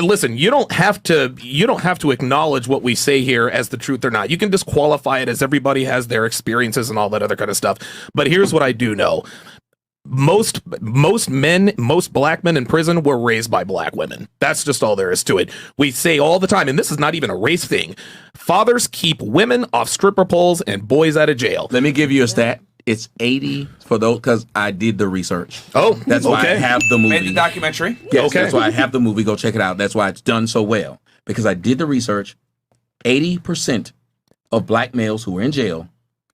listen, you don't have to acknowledge what we say here as the truth or not. You can just qualify it as everybody has their experiences and all that other kind of stuff. But here's what I do know. Most black men in prison were raised by black women. That's just all there is to it. We say all the time, and this is not even a race thing, fathers keep women off stripper poles and boys out of jail. Let me give you a stat. It's 80 for those, because I did the research. Oh, that's why I have the movie. Made the documentary. Yes, that's why I have the movie. Go check it out. That's why it's done so well, because I did the research. 80% of black males who are in jail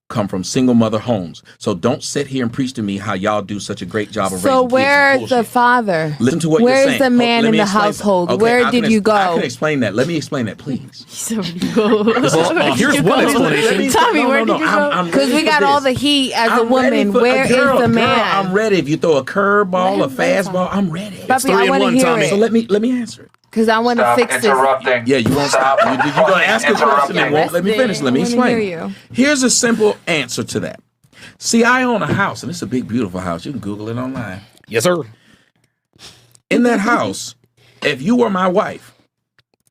come from single mother homes. So don't sit here and preach to me how y'all do such a great job of raising kids. So where's the father? Listen to what you're saying. Where's the man in the household? Okay, Where did you go? I can explain that. Let me explain that, please. Here's one explanation. Tommy, where did you go? Because we got all the heat as a woman. Where is the man? I'm ready. If you throw a curveball, a fastball, I'm ready. It's 3-1, Tommy. So let me answer it. Because I want to fix this. Yeah, you won't stop. You're going to ask a question and won't let me finish. Let me explain. Here's a simple answer to that. See, I own a house, and it's a big, beautiful house. You can Google it online. Yes, sir. In that house, if you were my wife,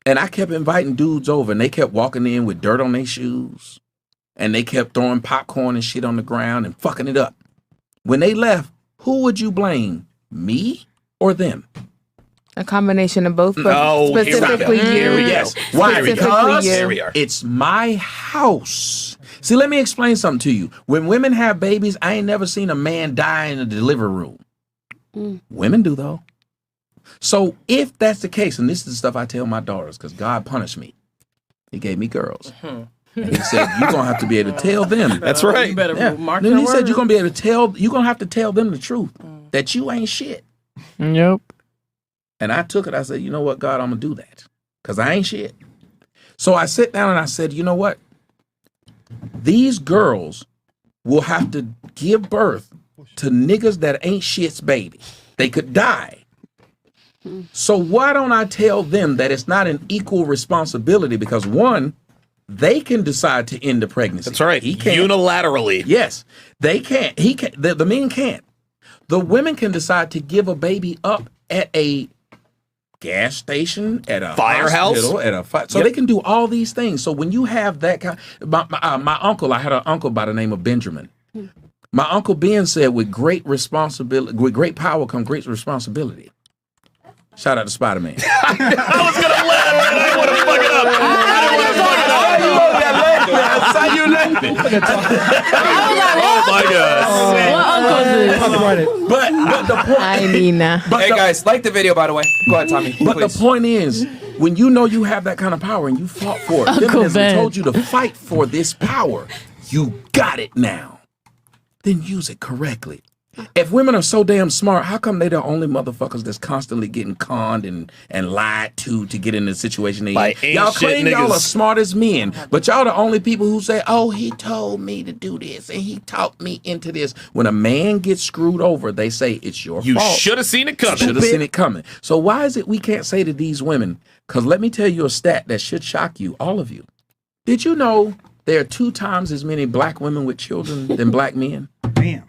and I kept inviting dudes over, and they kept walking in with dirt on their shoes, and they kept throwing popcorn and shit on the ground and fucking it up. When they left, who would you blame? Me or them? A combination of both, but No, specifically you. Yes. Why? Specifically Because you. it's my house. See, let me explain something to you. When women have babies, I ain't never seen a man die in a delivery room. Women do, though. So if that's the case, and this is the stuff I tell my daughters, because God punished me. He gave me girls. And he said, you're going to have to be able to tell them. That's right. You better mark Then your he said, words. you're going to be able to tell, you're going to have to tell them the truth, that you ain't shit. Nope. And I took it. I said, you know what, God, I'm going to do that. Because I ain't shit. So I sit down and I said, you know what? These girls will have to give birth to niggas that ain't shit's baby. They could die. So why don't I tell them that it's not an equal responsibility? Because one, they can decide to end the pregnancy. That's right. He can't. Unilaterally. Yes. They can't. He can't. The men can't. The women can decide to give a baby up at a gas station, at a firehouse, hospital, at a so they can do all these things. So when you have that kind, my uncle, I had an uncle by the name of Benjamin. My uncle Ben said, "With great responsibility, with great power, come great responsibility." Shout out to Spider-Man. I was gonna laugh, and I didn't want to fuck it up. I didn't want to fuck it up. I saw you laughing. Oh my God. What uncle is this? But the point. I mean, Hey guys, like the video by the way. Go ahead, Tommy. But please. the point is, when you know you have that kind of power and you fought for it, Uncle feminism Ben. told you to fight for this power. You got it now. Then use it correctly. If women are so damn smart, how come they the only motherfuckers that's constantly getting conned and lied to get in the situation they By in? ain't Y'all shit claim y'all niggas. are smart as men, but y'all the only people who say, oh, he told me to do this and he talked me into this. When a man gets screwed over, they say it's your You fault. should have seen it coming. Should have seen it coming. So why is it we can't say to these women, because let me tell you a stat that should shock you, all of you. Did you know there are 2 times as many black women with children than black men? Damn.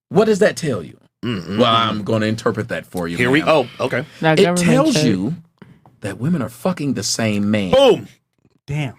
What does that tell you? Well, I'm going to interpret that for you. Here we ma'am. oh, okay. It tells you that women are fucking the same man. Boom. Damn.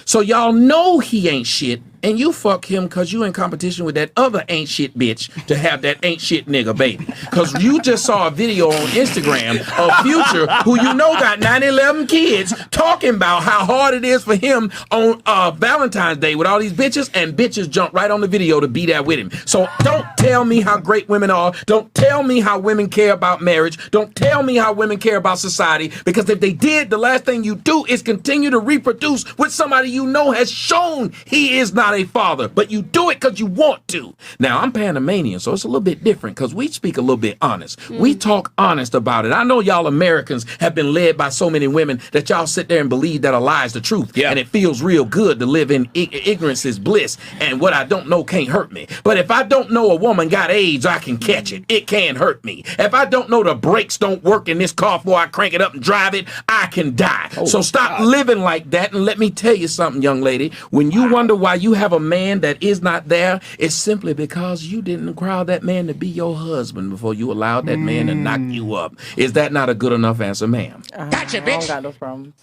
So y'all know he ain't shit, and you fuck him because you in competition with that other ain't shit bitch to have that ain't shit nigga baby. Because you just saw a video on Instagram of Future, who you know got 9-11 kids, talking about how hard it is for him on Valentine's Day with all these bitches, and bitches jump right on the video to be there with him. So don't tell me how great women are. Don't tell me how women care about marriage. Don't tell me how women care about society, because if they did, the last thing you do is continue to reproduce with somebody you know has shown he is not a father, but you do it because you want to. Now, I'm Panamanian, so it's a little bit different because we speak a little bit honest. We talk honest about it. I know y'all Americans have been led by so many women that y'all sit there and believe that a lie is the truth. Yeah. And it feels real good to live in ignorance is bliss, and what I don't know can't hurt me. But if I don't know a woman got AIDS, I can catch it. It can hurt me. If I don't know the brakes don't work in this car before I crank it up and drive it, I can die. So stop living like that, and let me tell you something, young lady. When you wonder why you have a man that is not there, it's simply because you didn't allow that man to be your husband before you allowed that man to knock you up. Is that not a good enough answer, ma'am? Gotcha, bitch. I don't got no problems.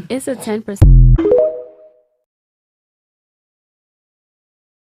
It's a 10%.